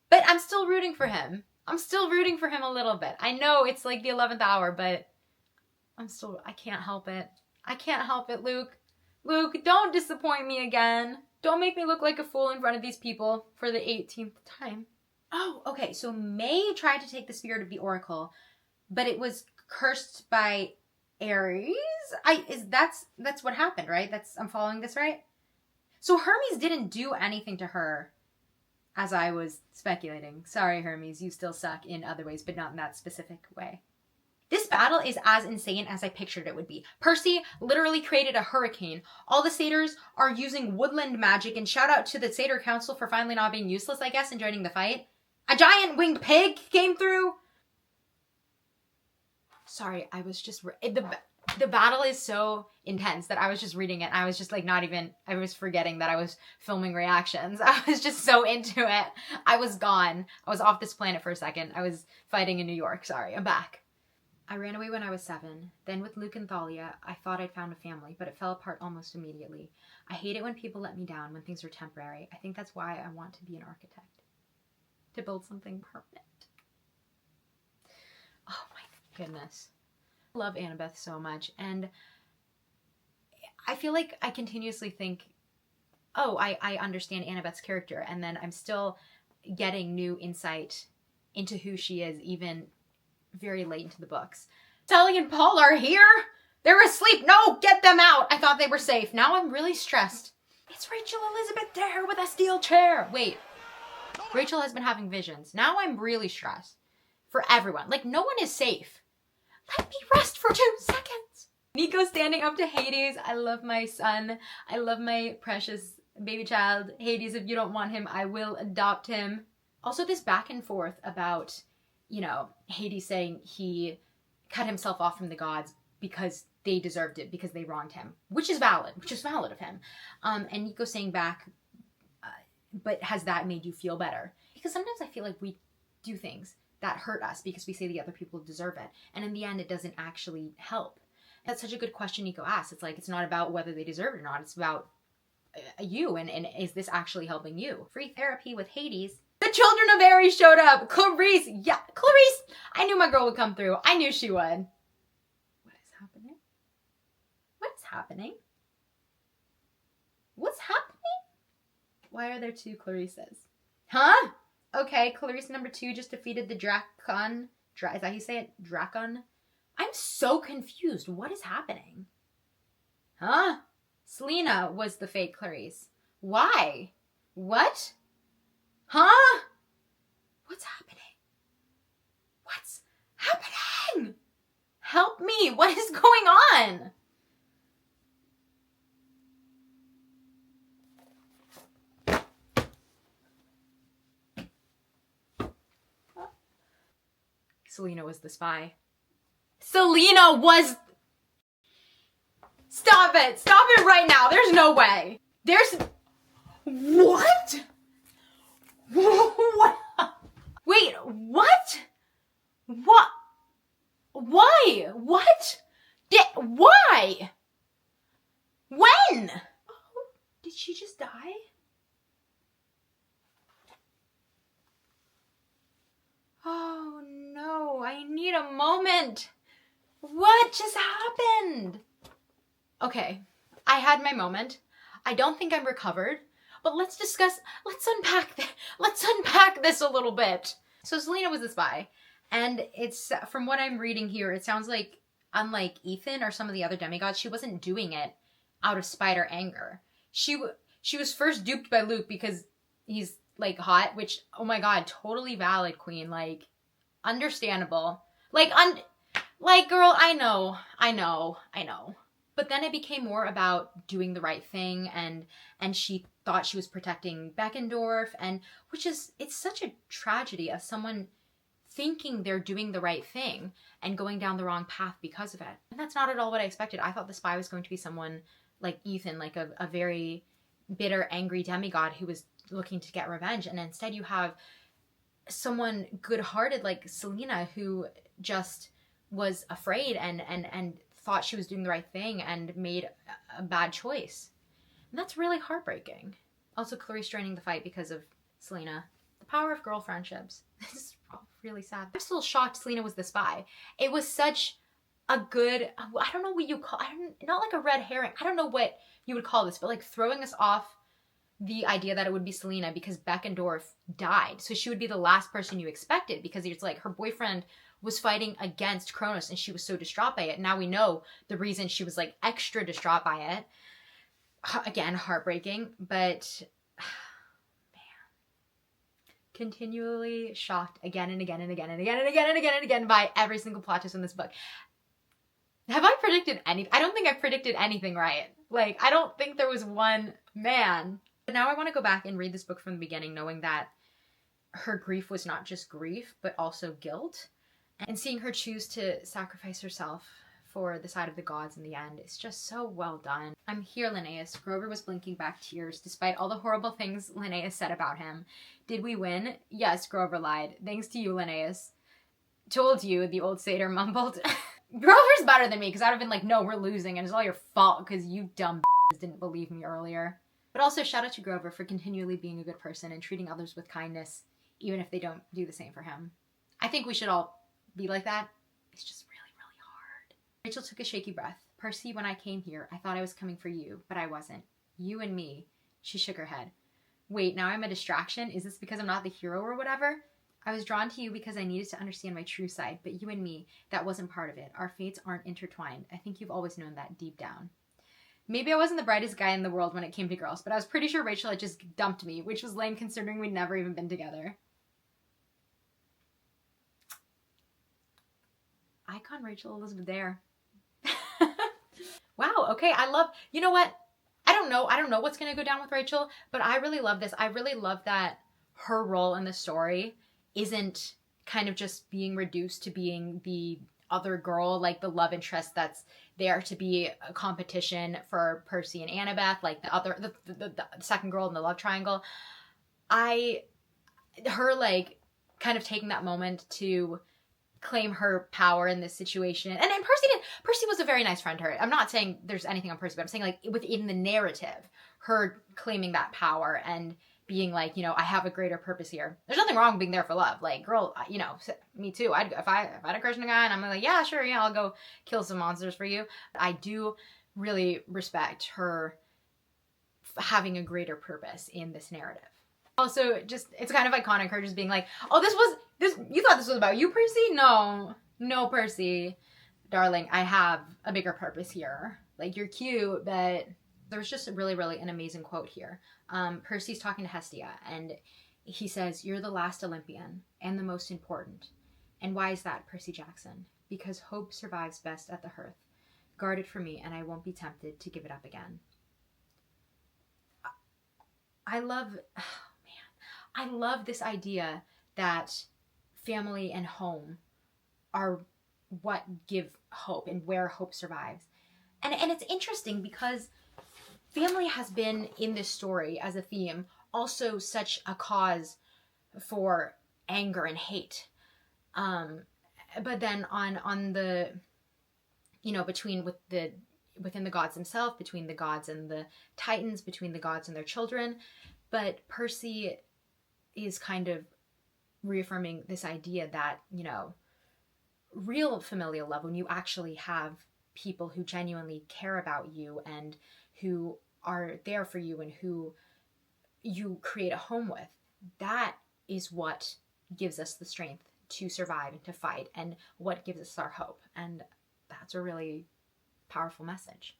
S1: but I'm still rooting for him. I'm still rooting for him a little bit. I know it's like the 11th hour, but I can't help it. I can't help it, Luke. Luke, don't disappoint me again. Don't make me look like a fool in front of these people for the 18th time. Oh, okay, so May tried to take the spirit of the Oracle, but it was cursed by Ares? That's what happened, right? I'm following this right? So Hermes didn't do anything to her, as I was speculating. Sorry, Hermes, you still suck in other ways, but not in that specific way. This battle is as insane as I pictured it would be. Percy literally created a hurricane. All the satyrs are using woodland magic, and shout out to the satyr council for finally not being useless, I guess, and joining the fight. A giant winged pig came through. Sorry, I was just... The battle is so intense that I was just reading it. I was just like I was forgetting that I was filming reactions. I was just so into it. I was gone. I was off this planet for a second. I was fighting in New York. Sorry, I'm back. I ran away when I was 7. Then with Luke and Thalia, I thought I'd found a family, but it fell apart almost immediately. I hate it when people let me down, when things are temporary. I think that's why I want to be an architect. To build something permanent. Oh my goodness. I love Annabeth so much, and I feel like I continuously think, oh, I understand Annabeth's character, and then I'm still getting new insight into who she is, even very late into the books. Sally and Paul are here! They're asleep! No, get them out! I thought they were safe. Now I'm really stressed. It's Rachel Elizabeth there with a steel chair! Wait, Rachel has been having visions. Now I'm really stressed. For everyone. Like, no one is safe. Let me rest for 2 seconds. NICO standing up to Hades. I love my son. I love my precious baby child. Hades, if you don't want him, I will adopt him. Also, this back and forth about, you know, Hades saying he cut himself off from the gods because they deserved it, because they wronged him, which is valid of him. And NICO saying back, but has that made you feel better? Because sometimes I feel like we do things that hurt us because we say the other people deserve it. And in the end, it doesn't actually help. That's such a good question NICO asks. It's like, it's not about whether they deserve it or not. It's about you and is this actually helping you? Free therapy with Hades. The children of Ares showed up. Clarice. Yeah, Clarice. I knew my girl would come through. I knew she would. What is happening? What's happening? What's happening? Why are there 2 Clarices? Huh? Okay, Clarice number 2 just defeated the Drakon. Is that how you say it? Drakon? I'm so confused. What is happening? Huh? Selena was the fake Clarice. Why? What? Huh? What's happening? What's happening? Help me. What is going on? Selena was the spy. Selena was... Stop it! Stop it right now! There's no way! There's... What? What? Wait, what? What? Why? What? Why? When? Oh, did she just die? Oh no, I need a moment. What just happened? Okay, I had my moment. I don't think I'm recovered, but let's unpack this a little bit. So Selena was the spy, and it's, from what I'm reading here, it sounds like, unlike Ethan or some of the other demigods, she wasn't doing it out of spite or anger. She was first duped by Luke because he's like hot, which, oh my god, totally valid, queen, like, understandable. Like, girl, I know. But But then it became more about doing the right thing, and she thought she was protecting Beckendorf, and it's such a tragedy of someone thinking they're doing the right thing and going down the wrong path because of it. And that's not at all what I expected. I thought the spy was going to be someone like Ethan, like a very bitter, angry demigod who was looking to get revenge. And instead you have someone good-hearted like Selena, who just was afraid and thought she was doing the right thing and made a bad choice. And that's really heartbreaking. Also, Clarice joining the fight because of Selena. The power of girl friendships. This is really sad. I'm still shocked Selena was the spy. It was such a good, I don't know what you call, not like a red herring. I don't know what you would call this, but like throwing us off the idea that it would be Selena because Beckendorf died. So she would be the last person you expected, because it's like her boyfriend was fighting against Kronos and she was so distraught by it. Now we know the reason she was like extra distraught by it. Again, heartbreaking, but continually shocked again and again and again and again and again and again and again by every single plot twist in this book. Have I predicted anything? I don't think I predicted anything right. Like, I don't think there was one man. But now I want to go back and read this book from the beginning, knowing that her grief was not just grief, but also guilt. And seeing her choose to sacrifice herself for the side of the gods in the end is just so well done. I'm here, Linnaeus. Grover was blinking back tears, despite all the horrible things Linnaeus said about him. Did we win? Yes, Grover lied. Thanks to you, Linnaeus. Told you, the old satyr mumbled. Grover's better than me, because I'd have been like, no, we're losing, and it's all your fault, because you dumb didn't believe me earlier. But also, shout out to Grover for continually being a good person and treating others with kindness, even if they don't do the same for him. I think we should all be like that. It's just really, really hard. Rachel took a shaky breath. Percy, when I came here, I thought I was coming for you, but I wasn't. You and me. She shook her head. Wait, now I'm a distraction? Is this because I'm not the hero or whatever? I was drawn to you because I needed to understand my true side, but you and me, that wasn't part of it. Our fates aren't intertwined. I think you've always known that deep down. Maybe I wasn't the brightest guy in the world when it came to girls, but I was pretty sure Rachel had just dumped me, which was lame considering we'd never even been together. Icon Rachel Elizabeth Dare. Wow, okay, I love, you know what? I don't know what's gonna go down with Rachel, but I really love this. I really love that her role in the story isn't kind of just being reduced to being the other girl, like the love interest that's there to be a competition for Percy and Annabeth, like the second girl in the love triangle. Her like kind of taking that moment to claim her power in this situation. And Percy was a very nice friend to her. I'm not saying there's anything on Percy, but I'm saying like within the narrative, her claiming that power and being like, you know, I have a greater purpose here. There's nothing wrong with being there for love. Like, girl, you know, me too. If I had a crush on a guy and I'm like, yeah, sure, yeah, I'll go kill some monsters for you. I do really respect her having a greater purpose in this narrative. Also, just, it's kind of iconic, her just being like, oh, you thought this was about you, Percy? No, Percy. Darling, I have a bigger purpose here. Like, you're cute, but there's just really, really an amazing quote here. Percy's talking to Hestia, and he says, you're the last Olympian, and the most important. And why is that, Percy Jackson? Because hope survives best at the hearth. Guard it for me, and I won't be tempted to give it up again. I love this idea that family and home are what give hope and where hope survives. And it's interesting because family has been in this story as a theme also such a cause for anger and hate. But then on the, you know, within the gods themselves, between the gods and the Titans, between the gods and their children. But Percy is kind of reaffirming this idea that, you know, real familial love, when you actually have people who genuinely care about you and who are there for you and who you create a home with, that is what gives us the strength to survive and to fight, and what gives us our hope. And that's a really powerful message.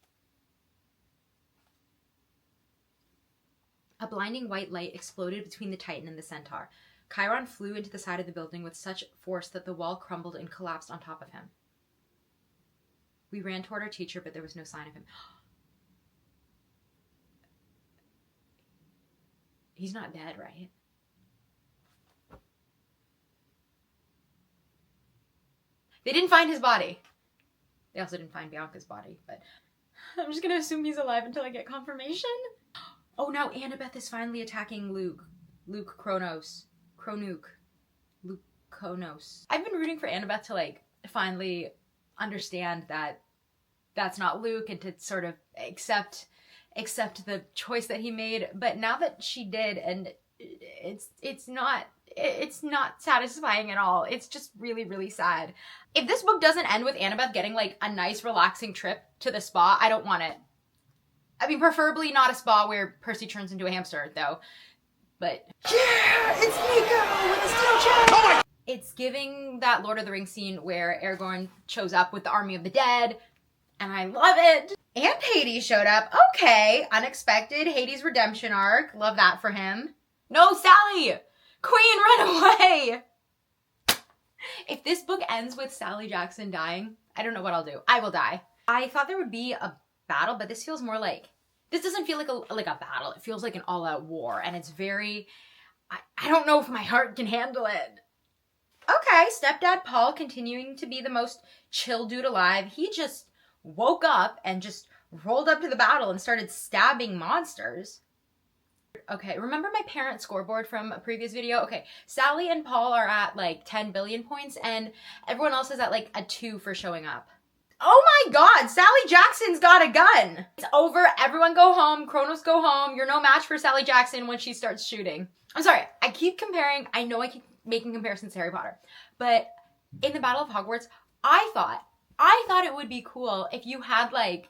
S1: A blinding white light exploded between the Titan and the Centaur. Chiron flew into the side of the building with such force that the wall crumbled and collapsed on top of him. We ran toward our teacher, but there was no sign of him. He's not dead, right? They didn't find his body. They also didn't find Bianca's body, but I'm just gonna assume he's alive until I get confirmation. Oh, now Annabeth is finally attacking Luke. Luke Kronos. Luke Kronos. I've been rooting for Annabeth to, like, finally understand that that's not Luke and to sort of accept the choice that he made. But now that she did, and it's not satisfying at all. It's just really, really sad. If this book doesn't end with Annabeth getting, like, a nice relaxing trip to the spa, I don't want it. I mean, preferably not a spa where Percy turns into a hamster, though. But yeah, it's NICO with a steel chair. Oh my! It's giving that Lord of the Rings scene where Aragorn shows up with the army of the dead, and I love it. And Hades showed up. Okay, unexpected Hades redemption arc. Love that for him. No, Sally! Queen, run away! If this book ends with Sally Jackson dying, I don't know what I'll do. I will die. I thought there would be a battle, but this feels more like, this doesn't feel like a battle. It feels like an all-out war, and it's very, I don't know if my heart can handle it. Okay, stepdad Paul continuing to be the most chill dude alive. He just woke up and just rolled up to the battle and started stabbing monsters. Okay, remember my parent scoreboard from a previous video? Okay, Sally and Paul are at like 10 billion points, and everyone else is at like a 2 for showing up. Oh my god, Sally Jackson's got a gun! It's over, everyone go home, Kronos go home, you're no match for Sally Jackson when she starts shooting. I'm sorry, I keep comparing, I know I keep making comparisons to Harry Potter, but in the Battle of Hogwarts, I thought it would be cool if you had, like,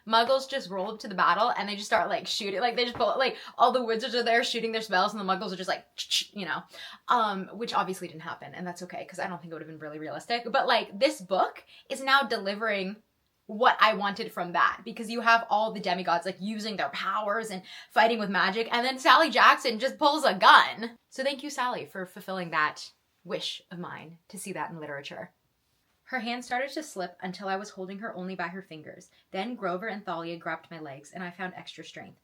S1: Muggles just roll up to the battle and they just start, like, shooting. Like, they just pull, like, all the wizards are there shooting their spells and the Muggles are just like, you know. Which obviously didn't happen, and that's okay, because I don't think it would have been really realistic. But, like, this book is now delivering what I wanted from that, because you have all the demigods, like, using their powers and fighting with magic, and then Sally Jackson just pulls a gun. So thank you, Sally, for fulfilling that wish of mine to see that in literature. Her hand started to slip until I was holding her only by her fingers. Then Grover and Thalia grabbed my legs, and I found extra strength.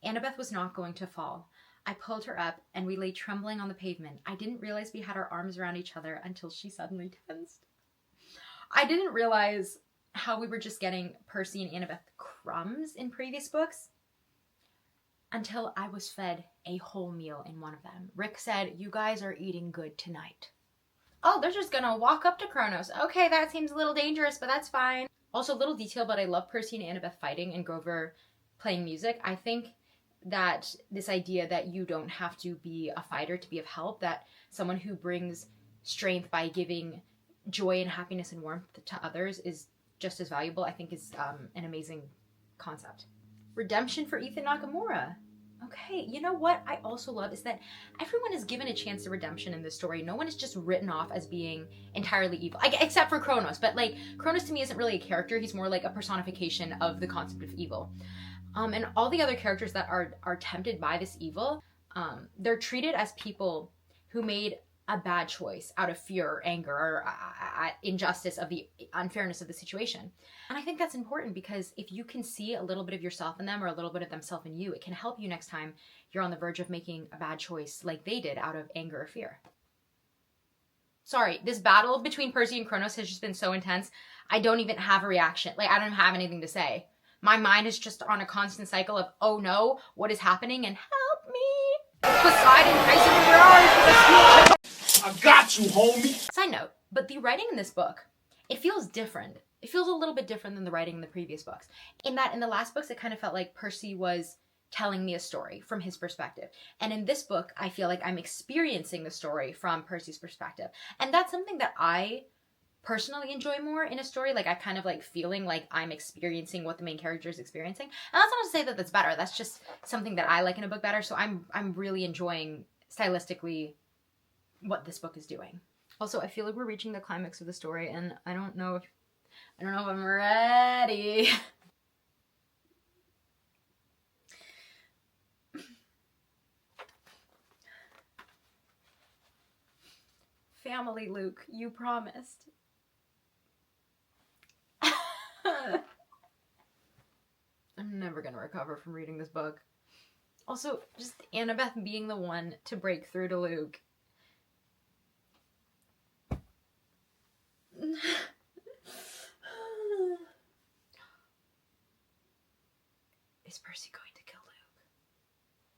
S1: Annabeth was not going to fall. I pulled her up, and we lay trembling on the pavement. I didn't realize we had our arms around each other until she suddenly tensed. I didn't realize how we were just getting Percy and Annabeth crumbs in previous books until I was fed a whole meal in one of them. Rick said, "You guys are eating good tonight." Oh, they're just gonna walk up to Kronos. Okay, that seems a little dangerous, but that's fine. Also, little detail, but I love Percy and Annabeth fighting and Grover playing music. I think that this idea that you don't have to be a fighter to be of help, that someone who brings strength by giving joy and happiness and warmth to others is just as valuable, I think is an amazing concept. Redemption for Ethan Nakamura. Okay, you know what I also love is that everyone is given a chance to redemption in this story. No one is just written off as being entirely evil, except for Kronos. But, like, Kronos to me isn't really a character. He's more like a personification of the concept of evil. And all the other characters that are tempted by this evil, they're treated as people who made a bad choice out of fear or anger or injustice of the unfairness of the situation. And I think that's important, because if you can see a little bit of yourself in them or a little bit of themselves in you, it can help you next time you're on the verge of making a bad choice like they did out of anger or fear. Sorry, this battle between Percy and Kronos has just been so intense, I don't even have a reaction. Like, I don't have anything to say. My mind is just on a constant cycle of, oh no, what is happening, and help me. Poseidon, Tyson, where are you?
S9: I got you, homie.
S1: Side note, but the writing in this book, it feels different. It feels a little bit different than the writing in the previous books. In that, in the last books, it kind of felt like Percy was telling me a story from his perspective. And in this book, I feel like I'm experiencing the story from Percy's perspective. And that's something that I personally enjoy more in a story. Like, I kind of like feeling like I'm experiencing what the main character is experiencing. And that's not to say that that's better. That's just something that I like in a book better. So I'm really enjoying stylistically what this book is doing. Also, I feel like we're reaching the climax of the story, and I don't know if I'm ready. Family, Luke, you promised. I'm never gonna recover from reading this book. Also, just Annabeth being the one to break through to Luke. Is Percy going to kill Luke?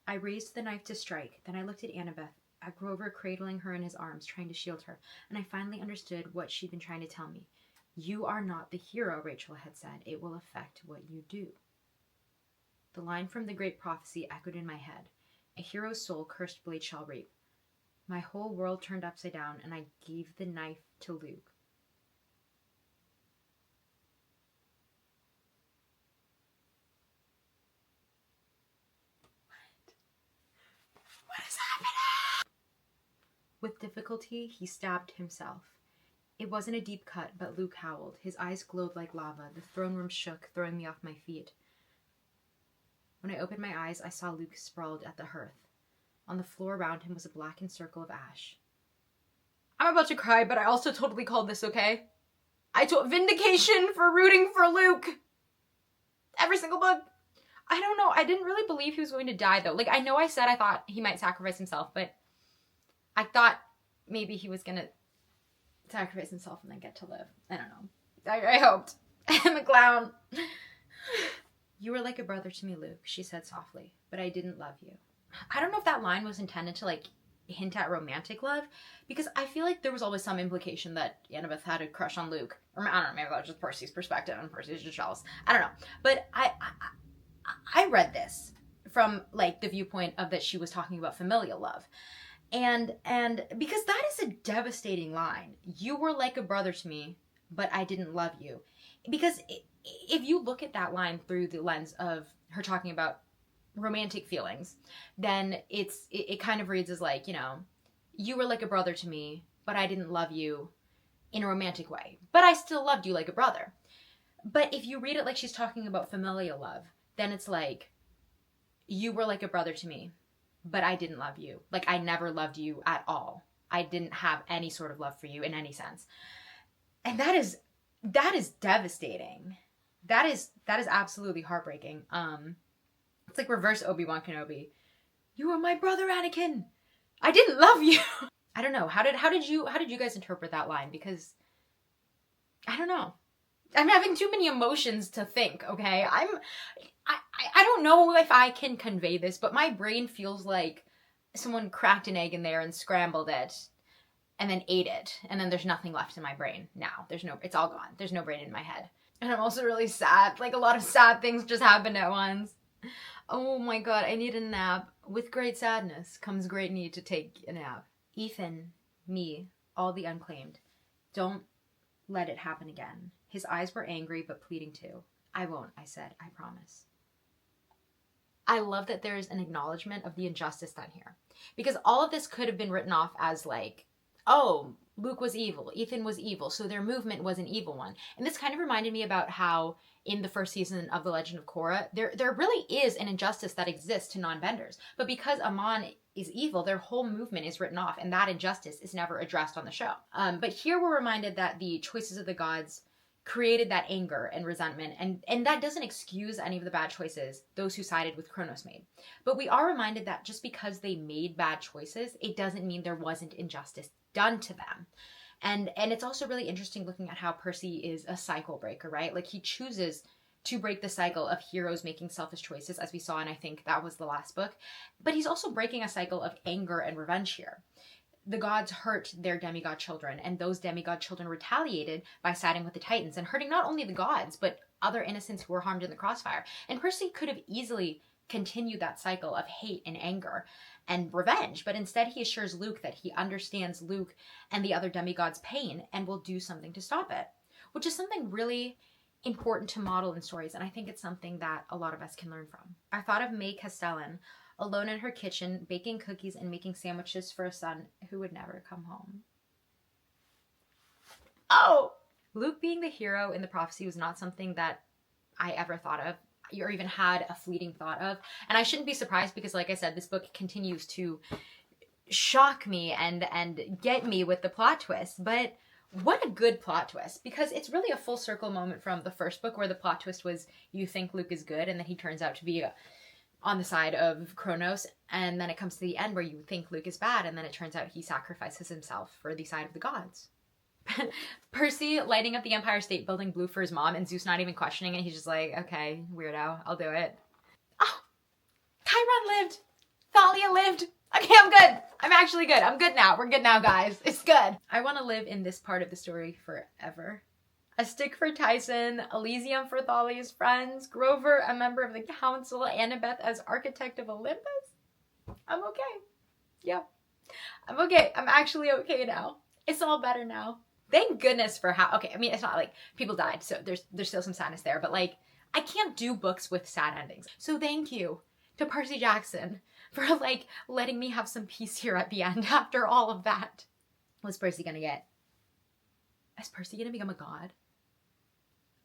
S1: I raised the knife to strike. Then I looked at Annabeth, at Grover cradling her in his arms, trying to shield her, and I finally understood what she'd been trying to tell me. You are not the hero, Rachel had said. It will affect what you do. The line from the great prophecy echoed in my head. A hero's soul cursed blade shall reap. My whole world turned upside down, and I gave the knife to Luke. What is happening? With difficulty, he stabbed himself. It wasn't a deep cut, but Luke howled. His eyes glowed like lava. The throne room shook, throwing me off my feet. When I opened my eyes, I saw Luke sprawled at the hearth. On the floor around him was a blackened circle of ash. I'm about to cry, but I also totally called this, okay? I told vindication for rooting for Luke. Every single book. I don't know. I didn't really believe he was going to die, though. Like, I know I said I thought he might sacrifice himself, but I thought maybe he was going to sacrifice himself and then get to live. I don't know. I hoped. I'm a clown. You were like a brother to me, Luke, she said softly, but I didn't love you. I don't know if that line was intended to, like, hint at romantic love, because I feel like there was always some implication that Annabeth had a crush on Luke. Or, I don't know, maybe that was just Percy's perspective and Percy's just jealous. I don't know. But I read this from, like, the viewpoint of that she was talking about familial love. And because that is a devastating line. You were like a brother to me, but I didn't love you. Because if you look at that line through the lens of her talking about romantic feelings, then it kind of reads as like, you know, you were like a brother to me, but I didn't love you in a romantic way. But I still loved you like a brother. But if you read it like she's talking about familial love, then it's like, you were like a brother to me, but I didn't love you. Like, I never loved you at all. I didn't have any sort of love for you in any sense. And that is devastating. That is absolutely heartbreaking. It's like reverse Obi-Wan Kenobi. You were my brother, Anakin. I didn't love you. I don't know. How did you guys interpret that line? Because I don't know. I'm having too many emotions to think, okay? I don't know if I can convey this, but my brain feels like someone cracked an egg in there and scrambled it and then ate it. And then there's nothing left in my brain now. It's all gone. There's no brain in my head. And I'm also really sad. Like, a lot of sad things just happened at once. Oh my god, I need a nap. With great sadness comes great need to take a nap. Ethan, me, all the unclaimed. Don't let it happen again. His eyes were angry but pleading too. I won't, I said. I promise. I love that there's an acknowledgement of the injustice done here. Because all of this could have been written off as like, oh, Luke was evil, Ethan was evil, so their movement was an evil one. And this kind of reminded me about how in the first season of The Legend of Korra, there really is an injustice that exists to non-benders. But because Amon is evil, their whole movement is written off, and that injustice is never addressed on the show. But here we're reminded that the choices of the gods created that anger and resentment, and that doesn't excuse any of the bad choices those who sided with Kronos made. But we are reminded that just because they made bad choices, it doesn't mean there wasn't injustice done to them. And it's also really interesting looking at how Percy is a cycle breaker, right? Like, he chooses to break the cycle of heroes making selfish choices, as we saw, and I think that was the last book. But he's also breaking a cycle of anger and revenge here. The gods hurt their demigod children, and those demigod children retaliated by siding with the Titans and hurting not only the gods, but other innocents who were harmed in the crossfire. And Percy could have easily continued that cycle of hate and anger and revenge, but instead he assures Luke that he understands Luke and the other demigods' pain and will do something to stop it, which is something really important to model in stories, and I think it's something that a lot of us can learn from. I thought of May Castellan, alone in her kitchen, baking cookies and making sandwiches for a son who would never come home. Oh! Luke being the hero in the prophecy was not something that I ever thought of or even had a fleeting thought of. And I shouldn't be surprised because, like I said, this book continues to shock me and get me with the plot twist. But What a good plot twist, because it's really a full circle moment from the first book where the plot twist was you think Luke is good and then he turns out to be on the side of Kronos, and then it comes to the end where you think Luke is bad and then it turns out he sacrifices himself for the side of the gods. Percy lighting up the Empire State Building blue for his mom and Zeus not even questioning it. He's just like, okay, weirdo, I'll do it. Oh, Chiron lived. Thalia lived. Okay, I'm good. I'm actually good. I'm good now. We're good now, guys. It's good. I want to live in this part of the story forever. A stick for Tyson, Elysium for Thalia's friends, Grover, a member of the council, Annabeth as architect of Olympus. I'm okay. Yeah. I'm okay. I'm actually okay now. It's all better now. Thank goodness for how, okay, I mean, it's not like people died, so there's still some sadness there, but like, I can't do books with sad endings. So thank you to Percy Jackson for like letting me have some peace here at the end after all of that. What's Percy gonna get? Is Percy gonna become a god?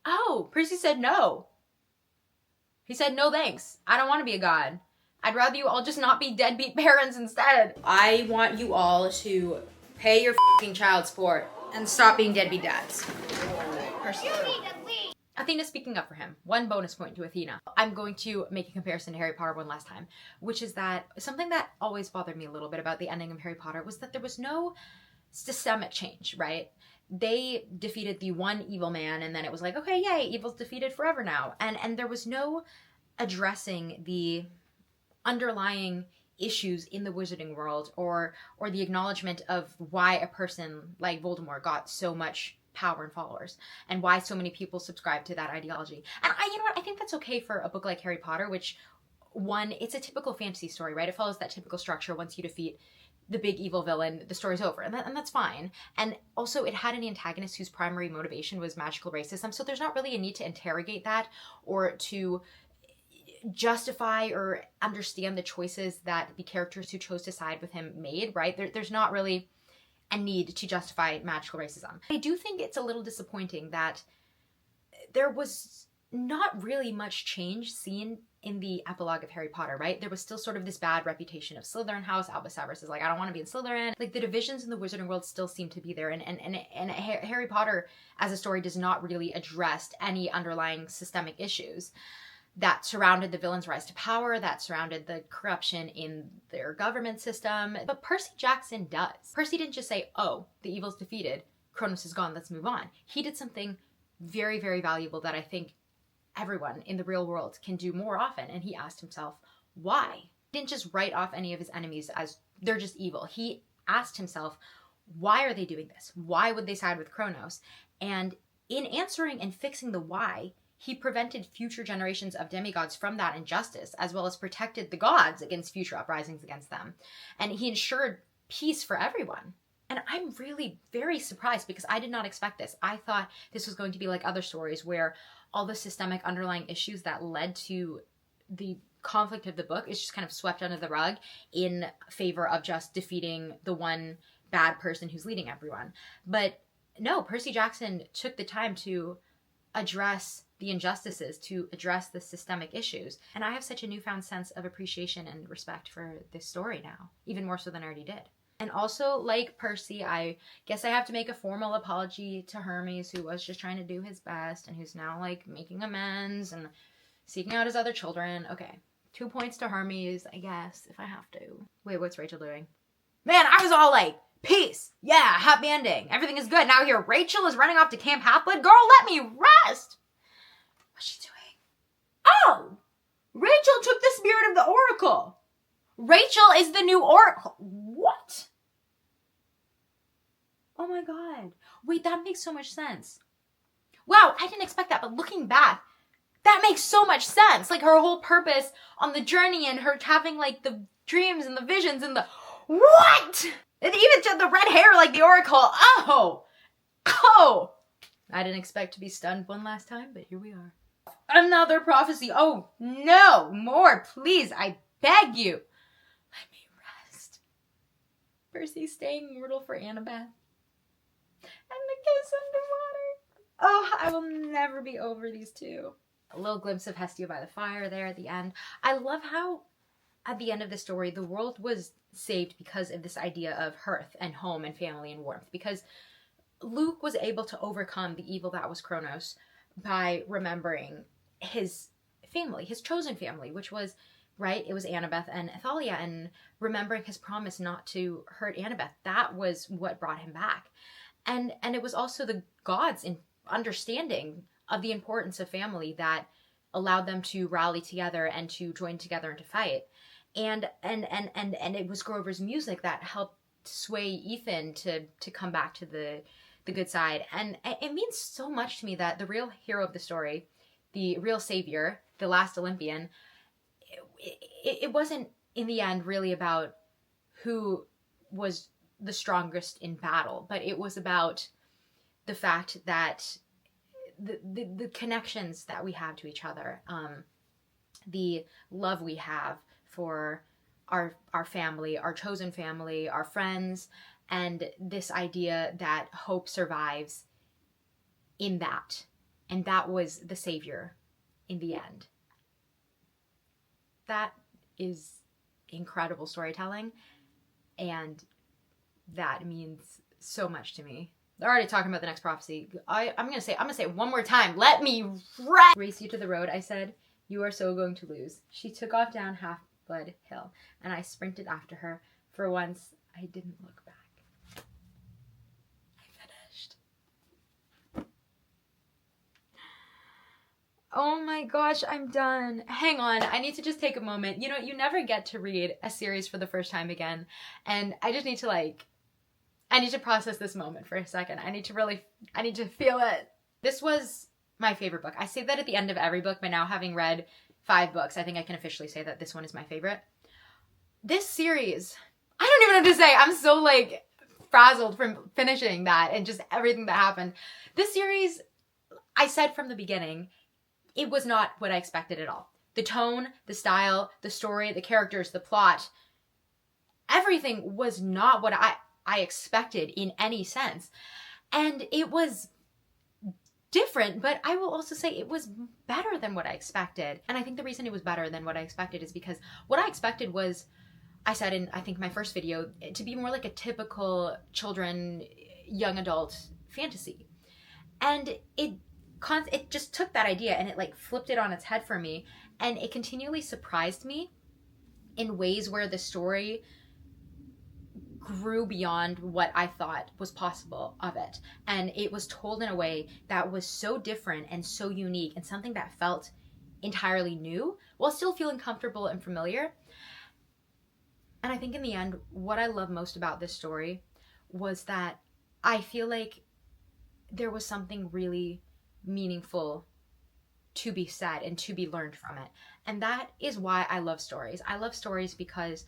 S1: Oh, Percy said no. He said, no thanks. I don't want to be a god. I'd rather you all just not be deadbeat parents instead. I want you all to pay your f***ing child support and stop being deadbeat dads. Percy. Athena speaking up for him. 1 bonus point to Athena. I'm going to make a comparison to Harry Potter one last time, which is that something that always bothered me a little bit about the ending of Harry Potter was that there was no systemic change, right? They defeated the one evil man and then it was like, okay, yay, evil's defeated forever now. And there was no addressing the underlying issues in the wizarding world or the acknowledgement of why a person like Voldemort got so much power and followers and why so many people subscribe to that ideology. And you know what, I think that's okay for a book like Harry Potter, which it's a typical fantasy story, right? It follows that typical structure. Once you defeat the big evil villain, the story's over, and that's fine. And also it had an antagonist whose primary motivation was magical racism, so there's not really a need to interrogate that or to justify or understand the choices that the characters who chose to side with him made, right? There's not really a need to justify magical racism. I do think it's a little disappointing that there was not really much change seen in the epilogue of Harry Potter, right? There was still sort of this bad reputation of Slytherin house. Albus Severus is like, I don't want to be in Slytherin. Like the divisions in the wizarding world still seem to be there. And Harry Potter as a story does not really address any underlying systemic issues that surrounded the villain's rise to power, that surrounded the corruption in their government system. But Percy Jackson does. Percy didn't just say, oh, the evil's defeated, Kronos is gone, let's move on. He did something very, very valuable that I think everyone in the real world can do more often. And he asked himself, why? He didn't just write off any of his enemies as they're just evil. He asked himself, why are they doing this? Why would they side with Kronos? And in answering and fixing the why, he prevented future generations of demigods from that injustice, as well as protected the gods against future uprisings against them. And he ensured peace for everyone. And I'm really very surprised because I did not expect this. I thought this was going to be like other stories where all the systemic underlying issues that led to the conflict of the book is just kind of swept under the rug in favor of just defeating the one bad person who's leading everyone. But no, Percy Jackson took the time to address the injustices, to address the systemic issues. And I have such a newfound sense of appreciation and respect for this story now, even more so than I already did. And also, like Percy, I guess I have to make a formal apology to Hermes, who was just trying to do his best and who's now like making amends and seeking out his other children. Okay, 2 points to Hermes, I guess, if I have to. Wait, what's Rachel doing? Man, I was all like, peace, yeah, happy ending, everything is good. Now here, Rachel is running off to Camp Half-Blood. Girl, let me rest. What's she doing? Oh, Rachel took the spirit of the Oracle. Rachel is the new Oracle. What? Oh my god. Wait, that makes so much sense. Wow, I didn't expect that, but looking back, that makes so much sense. Like her whole purpose on the journey and her having like the dreams and the visions and the... What? And even to the red hair like the Oracle. Oh! Oh! I didn't expect to be stunned one last time, but here we are. Another prophecy. Oh, no. More, please. I beg you. Let me rest. Percy staying mortal for Annabeth. And the kiss underwater. Oh, I will never be over these two. A little glimpse of Hestia by the fire there at the end. I love how at the end of the story, the world was saved because of this idea of hearth and home and family and warmth. Because Luke was able to overcome the evil that was Kronos by remembering his family, his chosen family, which was, right, it was Annabeth and Athalia, and remembering his promise not to hurt Annabeth. That was what brought him back. And it was also the gods' in understanding of the importance of family that allowed them to rally together and to join together and to fight. And it was Grover's music that helped sway Ethan to come back to the good side. And it means so much to me that the real hero of the story, the real savior, the last Olympian, it wasn't in the end really about who was the strongest in battle, but it was about the fact that the connections that we have to each other, the love we have for our family, our chosen family, our friends, and this idea that hope survives in that. And that was the savior in the end. That is incredible storytelling, and that means so much to me. They're already talking about the next prophecy. I'm gonna say it one more time. Let me race you to the road, I said. You are so going to lose. She took off down Half-Blood Hill, and I sprinted after her. For once, I didn't look back. I finished. Oh my gosh, I'm done. Hang on, I need to just take a moment. You know, you never get to read a series for the first time again, and I just need to I need to process this moment for a second. I need to feel it. This was my favorite book. I say that at the end of every book, but now having read 5 books, I think I can officially say that this one is my favorite. This series, I don't even know what to say. I'm so frazzled from finishing that and just everything that happened. This series, I said from the beginning, it was not what I expected at all. The tone, the style, the story, the characters, the plot, everything was not what I expected in any sense. And it was different, but I will also say it was better than what I expected. And I think the reason it was better than what I expected is because what I expected was, I said in, I think, my first video, to be more like a typical children, young adult fantasy. And it just took that idea and it flipped it on its head for me. And it continually surprised me in ways where the story grew beyond what I thought was possible of it. And it was told in a way that was so different and so unique and something that felt entirely new while still feeling comfortable and familiar. And I think in the end, what I love most about this story was that I feel like there was something really meaningful to be said and to be learned from it. And that is why I love stories. I love stories because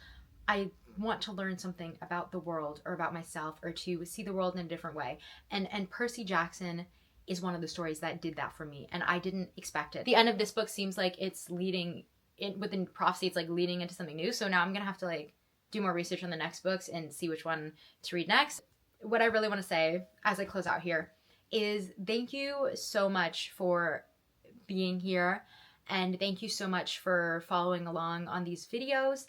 S1: I want to learn something about the world or about myself or to see the world in a different way. And Percy Jackson is one of the stories that did that for me, and I didn't expect it. The end of this book seems like it's leading within prophecy, it's leading into something new. So now I'm gonna have to do more research on the next books and see which one to read next. What I really want to say as I close out here is thank you so much for being here, and thank you so much for following along on these videos.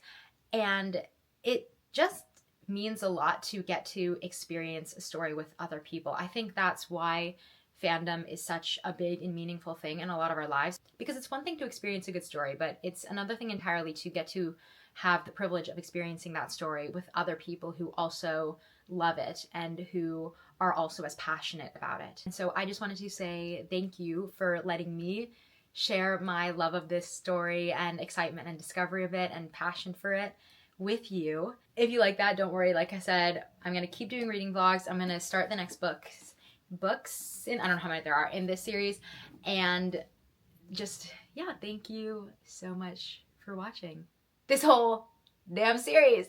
S1: And it just means a lot to get to experience a story with other people. I think that's why fandom is such a big and meaningful thing in a lot of our lives, because it's one thing to experience a good story, but it's another thing entirely to get to have the privilege of experiencing that story with other people who also love it and who are also as passionate about it. And so I just wanted to say thank you for letting me share my love of this story and excitement and discovery of it and passion for it with you. If you like that, don't worry. Like I said, I'm going to keep doing reading vlogs. I'm going to start the next books in, I don't know how many there are in this series. And just, yeah, thank you so much for watching this whole damn series.